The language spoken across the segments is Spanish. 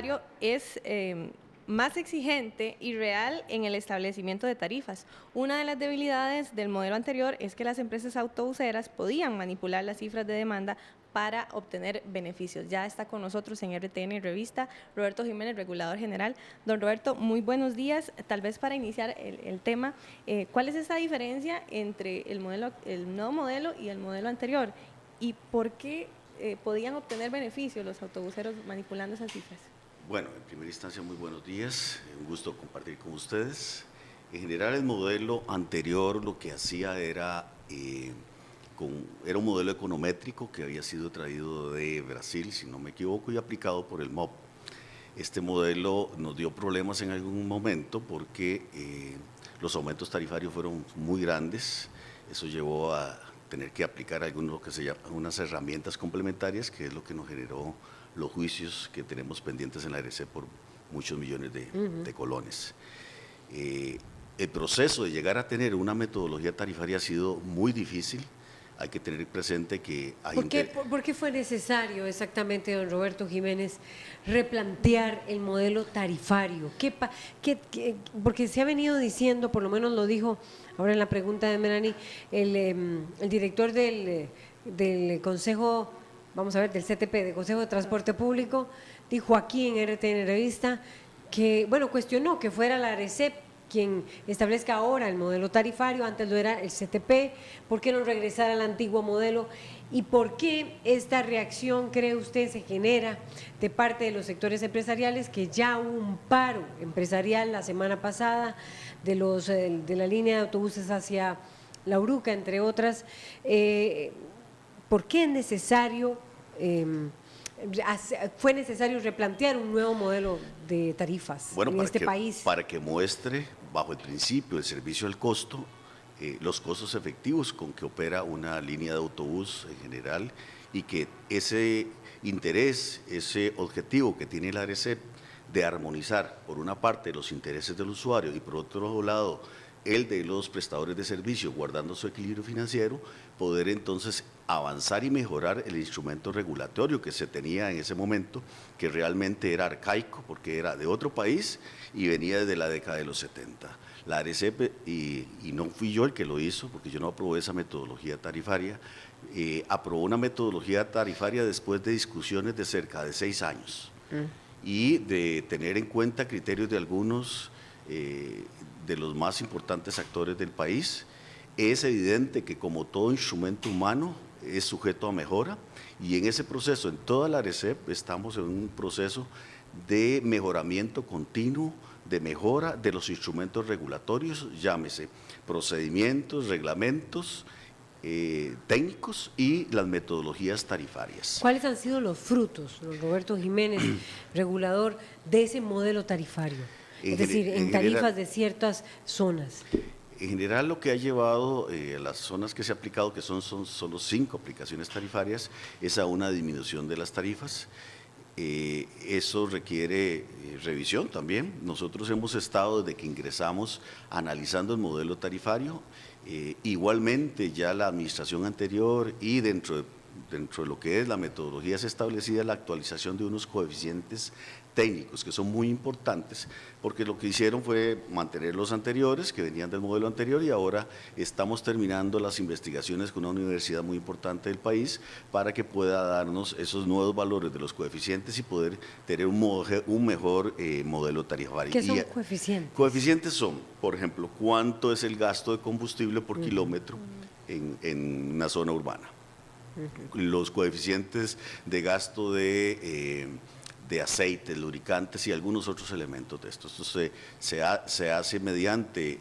tarifario es más exigente y real en el establecimiento de tarifas. Una de las debilidades del modelo anterior es que las empresas autobuseras podían manipular las cifras de demanda para obtener beneficios. Ya está con nosotros en RTN Revista Roberto Jiménez, regulador general. Don Roberto, muy buenos días. Tal vez para iniciar el tema, ¿cuál es esa diferencia entre el nuevo modelo y el modelo anterior? ¿Y por qué podían obtener beneficios los autobuseros manipulando esas cifras? Bueno, en primera instancia, muy buenos días. Un gusto compartir con ustedes. En general, el modelo anterior lo que hacía era un modelo econométrico que había sido traído de Brasil, si no me equivoco, y aplicado por el MOP. Este modelo nos dio problemas en algún momento porque los aumentos tarifarios fueron muy grandes. Eso llevó a tener que aplicar lo que se llama unas herramientas complementarias, que es lo que nos generó los juicios que tenemos pendientes en la ARECEP por muchos millones de colones. El proceso de llegar a tener una metodología tarifaria ha sido muy difícil. Hay que tener presente que hay... ¿Por qué fue necesario exactamente, don Roberto Jiménez, replantear el modelo tarifario? Porque se ha venido diciendo, por lo menos lo dijo ahora en la pregunta de Melanie, el director del Consejo, vamos a ver, del CTP, del Consejo de Transporte Público, dijo aquí en RTN Revista que, bueno, cuestionó que fuera la ARECEP quien establezca ahora el modelo tarifario, antes lo era el CTP, ¿por qué no regresar al antiguo modelo? ¿Y por qué esta reacción, cree usted, se genera de parte de los sectores empresariales, que ya hubo un paro empresarial la semana pasada de la línea de autobuses hacia La Uruca, entre otras? ¿Por qué es necesario, fue necesario replantear un nuevo modelo de tarifas en este país? Para que muestre, bajo el principio del servicio al costo, los costos efectivos con que opera una línea de autobús en general, y que ese interés, ese objetivo que tiene la ARECEP de armonizar, por una parte, los intereses del usuario y por otro lado, el de los prestadores de servicio, guardando su equilibrio financiero, poder entonces avanzar y mejorar el instrumento regulatorio que se tenía en ese momento, que realmente era arcaico porque era de otro país y venía desde la década de los 70. La ARECEP, y no fui yo el que lo hizo, porque yo no aprobé esa metodología tarifaria, aprobó una metodología tarifaria después de discusiones de cerca de 6 años y de tener en cuenta criterios de algunos de los más importantes actores del país. Es evidente que, como todo instrumento humano, es sujeto a mejora, y en ese proceso, en toda la ARECEP, estamos en un proceso de mejoramiento continuo, de mejora de los instrumentos regulatorios, llámese procedimientos, reglamentos, técnicos y las metodologías tarifarias. ¿Cuáles han sido los frutos, don Roberto Jiménez, regulador, de ese modelo tarifario? Es decir, en tarifas de ciertas zonas. En general, lo que ha llevado a las zonas que se ha aplicado, que son solo 5 aplicaciones tarifarias, es a una disminución de las tarifas. Eso requiere revisión también. Nosotros hemos estado, desde que ingresamos, analizando el modelo tarifario. Igualmente, ya la administración anterior y dentro de lo que es la metodología se establecida la actualización de unos coeficientes técnicos que son muy importantes, porque lo que hicieron fue mantener los anteriores que venían del modelo anterior, y ahora estamos terminando las investigaciones con una universidad muy importante del país para que pueda darnos esos nuevos valores de los coeficientes y poder tener un mejor modelo tarifario. ¿Qué son coeficientes? Coeficientes son, por ejemplo, cuánto es el gasto de combustible por kilómetro en una zona urbana. Los coeficientes de gasto de aceites, lubricantes y algunos otros elementos de esto. Esto se hace mediante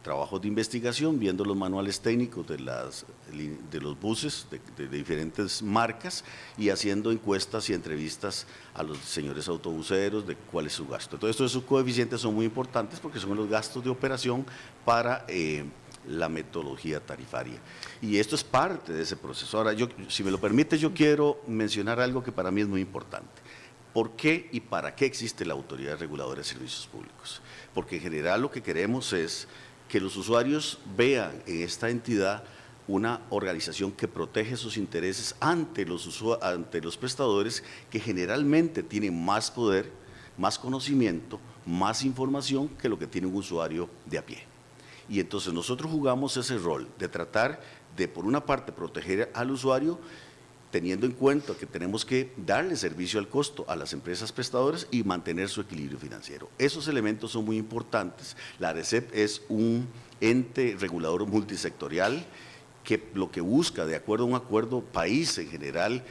trabajos de investigación, viendo los manuales técnicos de los buses de diferentes marcas, y haciendo encuestas y entrevistas a los señores autobuseros de cuál es su gasto. Entonces, esos coeficientes son muy importantes porque son los gastos de operación para la metodología tarifaria, y esto es parte de ese proceso. Ahora, si me lo permite, yo quiero mencionar algo que para mí es muy importante. ¿Por qué y para qué existe la Autoridad Reguladora de Servicios Públicos? Porque en general lo que queremos es que los usuarios vean en esta entidad una organización que protege sus intereses ante los prestadores, que generalmente tienen más poder, más conocimiento, más información que lo que tiene un usuario de a pie. Y entonces nosotros jugamos ese rol de tratar de, por una parte, proteger al usuario, teniendo en cuenta que tenemos que darle servicio al costo a las empresas prestadoras y mantener su equilibrio financiero. Esos elementos son muy importantes. La ARECEP es un ente regulador multisectorial que lo que busca, de acuerdo a un acuerdo país en general,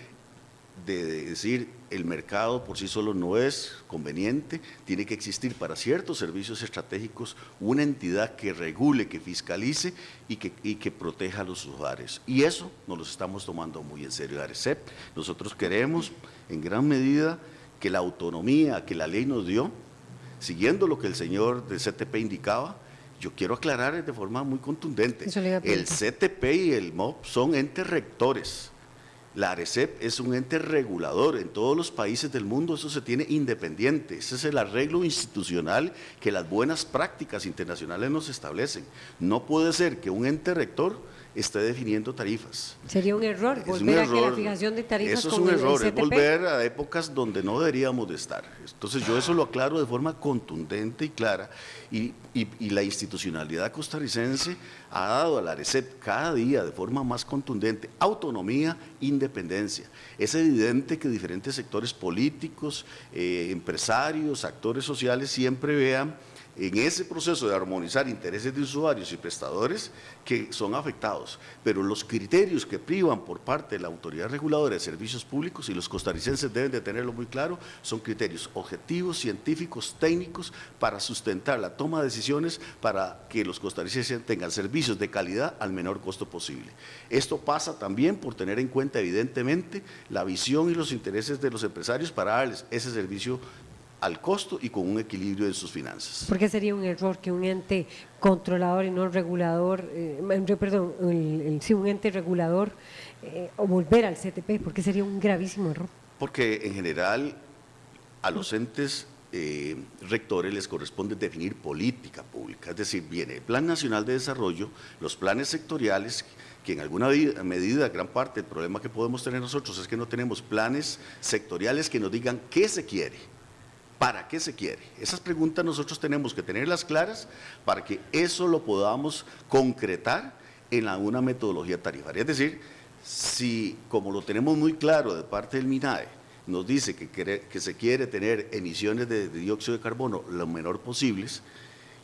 de decir el mercado por sí solo no es conveniente, tiene que existir para ciertos servicios estratégicos una entidad que regule, que fiscalice y que proteja a los usuarios. Y eso nos lo estamos tomando muy en serio, ARECEP. Nosotros queremos en gran medida que la autonomía que la ley nos dio, siguiendo lo que el señor del CTP indicaba, yo quiero aclarar de forma muy contundente, el CTP y el MOP son entes rectores. La ARECEP es un ente regulador. En todos los países del mundo eso se tiene independiente. Ese es el arreglo institucional que las buenas prácticas internacionales nos establecen. No puede ser que un ente rector esté definiendo tarifas. Sería un error volver a que la fijación de tarifas. Eso es un error, es volver a épocas donde no deberíamos de estar. Entonces yo eso lo aclaro de forma contundente y clara, y la institucionalidad costarricense ha dado a la ARECEP cada día de forma más contundente autonomía, independencia. Es evidente que diferentes sectores políticos, empresarios, actores sociales siempre vean en ese proceso de armonizar intereses de usuarios y prestadores que son afectados, pero los criterios que privan por parte de la Autoridad Reguladora de Servicios Públicos, y los costarricenses deben de tenerlo muy claro, son criterios objetivos, científicos, técnicos, para sustentar la toma de decisiones para que los costarricenses tengan servicios de calidad al menor costo posible. Esto pasa también por tener en cuenta evidentemente la visión y los intereses de los empresarios para darles ese servicio al costo y con un equilibrio de sus finanzas. ¿Por qué sería un error que un ente controlador y no regulador, sí, un ente regulador o volver al CTP? ¿Por qué sería un gravísimo error? Porque en general a los entes rectores les corresponde definir política pública, es decir, viene el Plan Nacional de Desarrollo, los planes sectoriales, que en alguna medida, gran parte del problema que podemos tener nosotros es que no tenemos planes sectoriales que nos digan qué se quiere. ¿Para qué se quiere? Esas preguntas nosotros tenemos que tenerlas claras para que eso lo podamos concretar en una metodología tarifaria. Es decir, si como lo tenemos muy claro de parte del MINAE, nos dice que se quiere tener emisiones de dióxido de carbono lo menor posibles,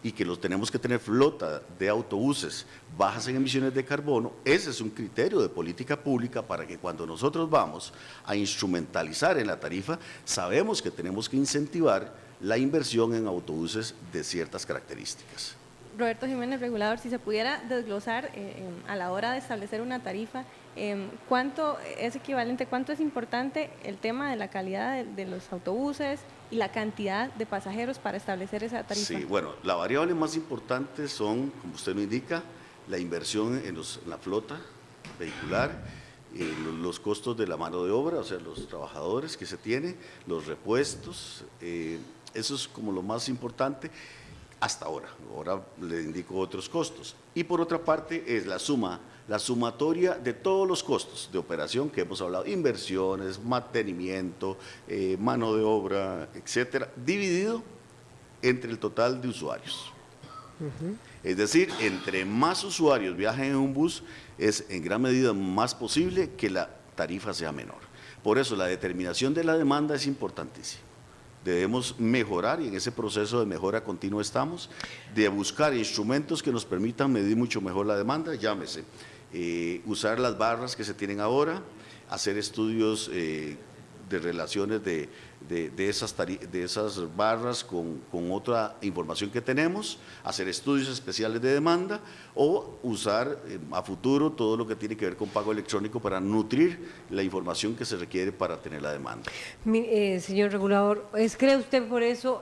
y que los tenemos que tener flota de autobuses bajas en emisiones de carbono, ese es un criterio de política pública para que cuando nosotros vamos a instrumentalizar en la tarifa, sabemos que tenemos que incentivar la inversión en autobuses de ciertas características. Roberto Jiménez, regulador, si se pudiera desglosar a la hora de establecer una tarifa, ¿cuánto es equivalente, cuánto es importante el tema de la calidad de los autobuses y la cantidad de pasajeros para establecer esa tarifa? Sí, bueno, la variable más importante son, como usted lo indica, la inversión en la flota vehicular, los costos de la mano de obra, o sea, los trabajadores que se tiene, los repuestos, eso es como lo más importante hasta ahora. Ahora le indico otros costos. Y por otra parte es la sumatoria de todos los costos de operación que hemos hablado, inversiones, mantenimiento, mano de obra, etcétera, dividido entre el total de usuarios. Es decir, entre más usuarios viajen en un bus, es en gran medida más posible que la tarifa sea menor. Por eso la determinación de la demanda es importantísima. Debemos mejorar, y en ese proceso de mejora continua estamos, de buscar instrumentos que nos permitan medir mucho mejor la demanda, llámese usar las barras que se tienen ahora, hacer estudios de relaciones de esas barras con otra información que tenemos, hacer estudios especiales de demanda o usar a futuro todo lo que tiene que ver con pago electrónico para nutrir la información que se requiere para tener la demanda. Señor regulador, ¿cree usted por eso?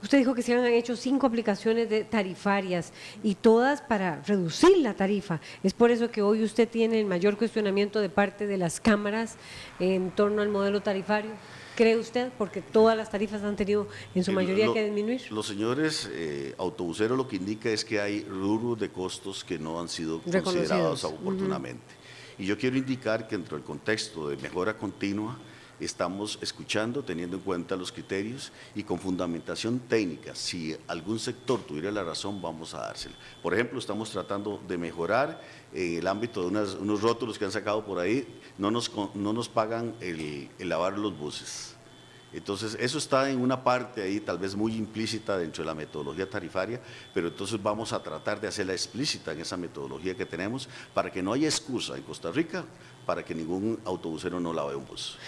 Usted dijo que se han hecho 5 aplicaciones tarifarias y todas para reducir la tarifa. ¿Es por eso que hoy usted tiene el mayor cuestionamiento de parte de las cámaras en torno al modelo tarifario? cree usted? Porque todas las tarifas han tenido en su mayoría que disminuir. Los señores autobuseros lo que indica es que hay rubros de costos que no han sido considerados oportunamente. Y yo quiero indicar que dentro del contexto de mejora continua, estamos escuchando, teniendo en cuenta los criterios y con fundamentación técnica. Si algún sector tuviera la razón, vamos a dársela. Por ejemplo, estamos tratando de mejorar el ámbito de unos rótulos que han sacado por ahí, no nos pagan el lavar los buses. Entonces, eso está en una parte ahí tal vez muy implícita dentro de la metodología tarifaria, pero entonces vamos a tratar de hacerla explícita en esa metodología que tenemos para que no haya excusa en Costa Rica para que ningún autobusero no lave un bus.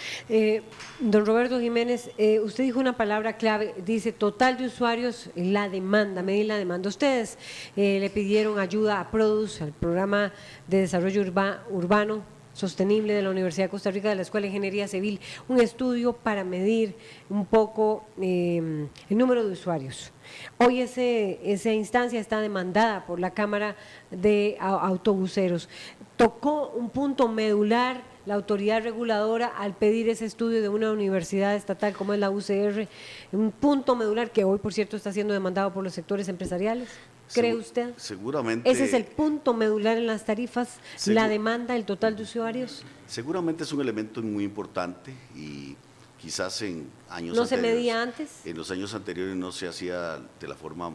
Don Roberto Jiménez, usted dijo una palabra clave, dice total de usuarios, la demanda, medir la demanda. Ustedes le pidieron ayuda a PRODUS, al Programa de Desarrollo Urbano Sostenible de la Universidad de Costa Rica, de la Escuela de Ingeniería Civil, un estudio para medir un poco el número de usuarios. Hoy esa instancia está demandada por la Cámara de Autobuseros. Tocó un punto medular la autoridad reguladora al pedir ese estudio de una universidad estatal como es la UCR, un punto medular que hoy, por cierto, está siendo demandado por los sectores empresariales. ¿Cree usted? Seguramente. ¿Ese es el punto medular en las tarifas, la demanda, el total de usuarios? Seguramente es un elemento muy importante y quizás en años anteriores. ¿No se medía antes? En los años anteriores no se hacía de la forma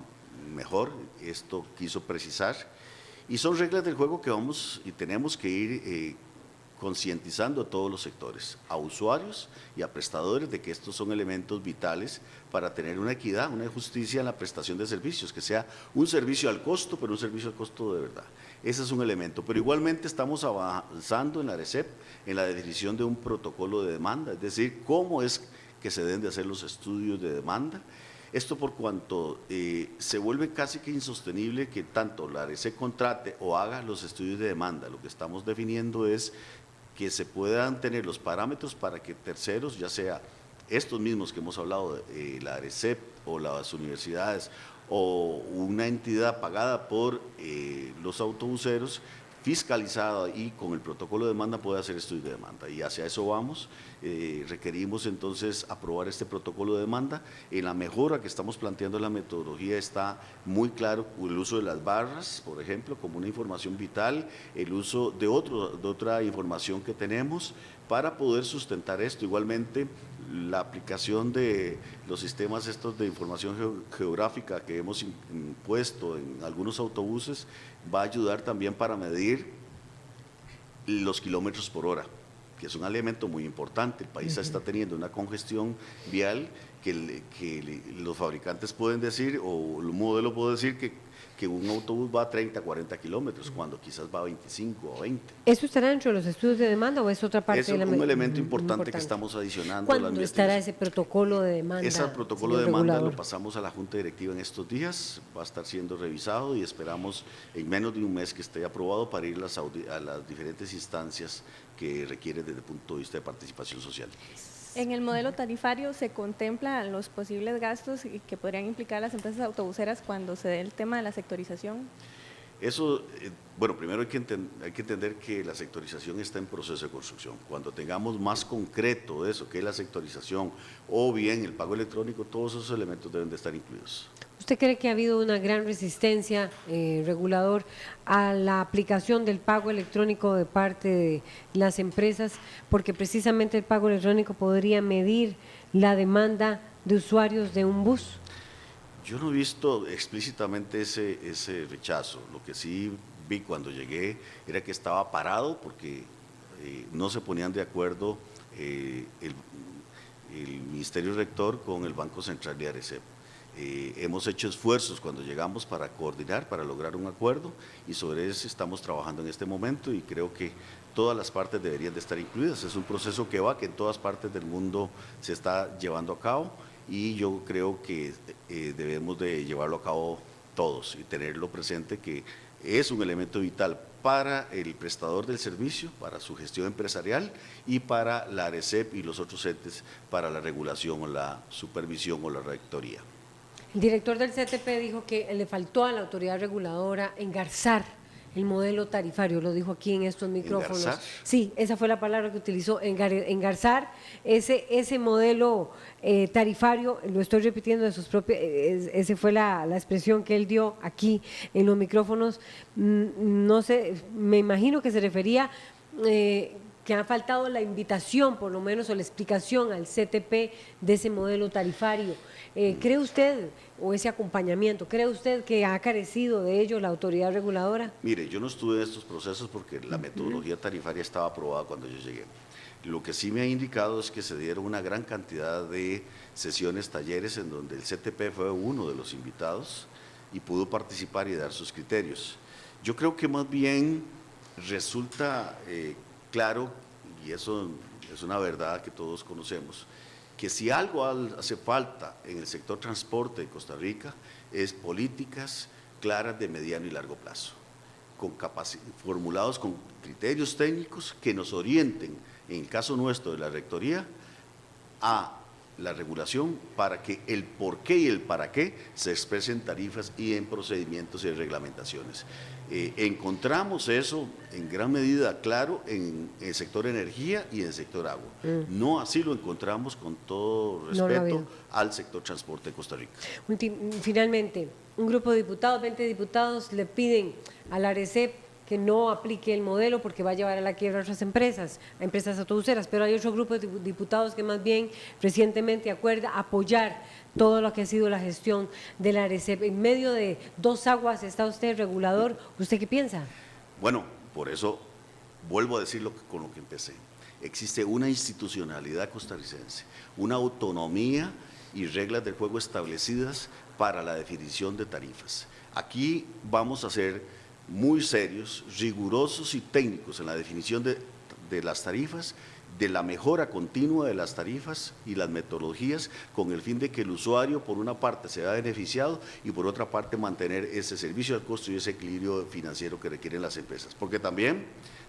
mejor, esto quiso precisar. Y son reglas del juego que vamos y tenemos que ir concientizando a todos los sectores, a usuarios y a prestadores de que estos son elementos vitales para tener una equidad, una justicia en la prestación de servicios, que sea un servicio al costo, pero un servicio al costo de verdad. Ese es un elemento, pero igualmente estamos avanzando en la ARECEP, en la definición de un protocolo de demanda, es decir, cómo es que se deben de hacer los estudios de demanda. Esto por cuanto se vuelve casi que insostenible que tanto la ARECEP contrate o haga los estudios de demanda. Lo que estamos definiendo es que se puedan tener los parámetros para que terceros, ya sea estos mismos que hemos hablado, la ARECEP o las universidades o una entidad pagada por los autobuseros, fiscalizada y con el protocolo de demanda puede hacer estudios de demanda y hacia eso vamos. Requerimos entonces aprobar este protocolo de demanda. En la mejora que estamos planteando en la metodología está muy claro el uso de las barras, por ejemplo, como una información vital, el uso de otra información que tenemos para poder sustentar esto. Igualmente, la aplicación de los sistemas estos de información geográfica que hemos impuesto en algunos autobuses va a ayudar también para medir los kilómetros por hora, que es un elemento muy importante. El país está teniendo una congestión vial que los fabricantes pueden decir, o el modelo puede decir que un autobús va a 30, 40 kilómetros, cuando quizás va a 25 o 20. ¿Eso estará dentro de los estudios de demanda o es otra parte de la Es un elemento importante que estamos adicionando. ¿Cuándo estará ese protocolo de demanda? Ese protocolo de demanda lo pasamos a la Junta Directiva en estos días, va a estar siendo revisado y esperamos en menos de un mes que esté aprobado para ir a las diferentes instancias que requiere desde el punto de vista de participación social. En el modelo tarifario se contemplan los posibles gastos que podrían implicar las empresas autobuseras cuando se dé el tema de la sectorización. Eso, bueno, primero hay que entender que la sectorización está en proceso de construcción. Cuando tengamos más concreto eso, que es la sectorización, o bien el pago electrónico, todos esos elementos deben de estar incluidos. ¿Usted cree que ha habido una gran resistencia, regulador, a la aplicación del pago electrónico de parte de las empresas? Porque precisamente el pago electrónico podría medir la demanda de usuarios de un bus. Yo no he visto explícitamente ese rechazo. Lo que sí vi cuando llegué era que estaba parado porque no se ponían de acuerdo el Ministerio Rector con el Banco Central de ARECEP. Hemos hecho esfuerzos cuando llegamos para coordinar, para lograr un acuerdo y sobre eso estamos trabajando en este momento y creo que todas las partes deberían de estar incluidas. Es un proceso que en todas partes del mundo se está llevando a cabo y yo creo que debemos de llevarlo a cabo todos y tenerlo presente que es un elemento vital para el prestador del servicio, para su gestión empresarial y para la ARECEP y los otros entes para la regulación o la supervisión o la rectoría. El director del CTP dijo que le faltó a la autoridad reguladora engarzar el modelo tarifario, lo dijo aquí en estos micrófonos. ¿Engarzar? Sí, esa fue la palabra que utilizó, engarzar ese modelo tarifario, lo estoy repitiendo de sus propias, esa fue la expresión que él dio aquí en los micrófonos. No sé, me imagino que se refería que ha faltado la invitación, por lo menos, o la explicación al CTP de ese modelo tarifario. ¿Cree usted, o ese acompañamiento, cree usted que ha carecido de ello la autoridad reguladora? Mire, yo no estuve en estos procesos porque la metodología tarifaria estaba aprobada cuando yo llegué. Lo que sí me ha indicado es que se dieron una gran cantidad de sesiones, talleres, en donde el CTP fue uno de los invitados y pudo participar y dar sus criterios. Yo creo que más bien resulta claro, y eso es una verdad que todos conocemos, que si algo hace falta en el sector transporte de Costa Rica es políticas claras de mediano y largo plazo, formulados con criterios técnicos que nos orienten, en el caso nuestro de la Rectoría, a la regulación para que el por qué y el para qué se expresen tarifas y en procedimientos y reglamentaciones. Encontramos eso en gran medida claro en el sector energía y en el sector agua. No así lo encontramos, con todo respeto, al sector transporte de Costa Rica. Finalmente, un grupo de diputados, 20 diputados, le piden a la ARECEP que no aplique el modelo porque va a llevar a la quiebra a otras empresas, a empresas autobuseras, pero hay otro grupo de diputados que más bien recientemente acuerda apoyar todo lo que ha sido la gestión de la ARECEP. En medio de dos aguas está usted, regulador, ¿usted qué piensa? Bueno, por eso vuelvo a decir con lo que empecé. Existe una institucionalidad costarricense, una autonomía y reglas del juego establecidas para la definición de tarifas. Aquí vamos a ser muy serios, rigurosos y técnicos en la definición de las tarifas, de la mejora continua de las tarifas y las metodologías, con el fin de que el usuario, por una parte, se vea beneficiado y por otra parte, mantener ese servicio al costo y ese equilibrio financiero que requieren las empresas. Porque también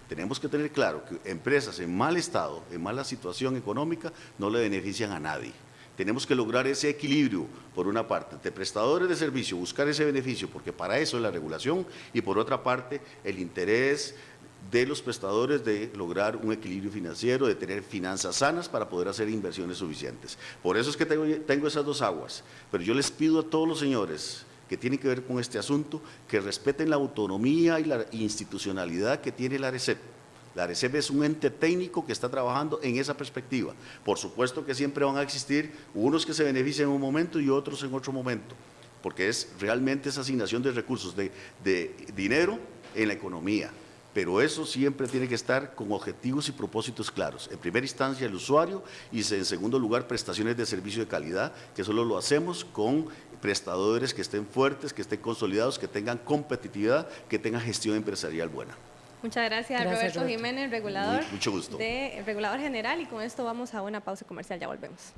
tenemos que tener claro que empresas en mal estado, en mala situación económica, no le benefician a nadie. Tenemos que lograr ese equilibrio, por una parte, de prestadores de servicio, buscar ese beneficio, porque para eso es la regulación, y por otra parte, el interés de los prestadores de lograr un equilibrio financiero, de tener finanzas sanas para poder hacer inversiones suficientes. Por eso es que tengo esas dos aguas, pero yo les pido a todos los señores que tienen que ver con este asunto, que respeten la autonomía y la institucionalidad que tiene la ARECEP. La ARECEP es un ente técnico que está trabajando en esa perspectiva. Por supuesto que siempre van a existir unos que se benefician en un momento y otros en otro momento, porque es realmente esa asignación de recursos, de dinero en la economía. Pero eso siempre tiene que estar con objetivos y propósitos claros. En primera instancia el usuario y en segundo lugar prestaciones de servicio de calidad, que solo lo hacemos con prestadores que estén fuertes, que estén consolidados, que tengan competitividad, que tengan gestión empresarial buena. Muchas gracias, Roberto Jiménez, regulador. Mucho gusto. Regulador general, y con esto vamos a una pausa comercial, ya volvemos.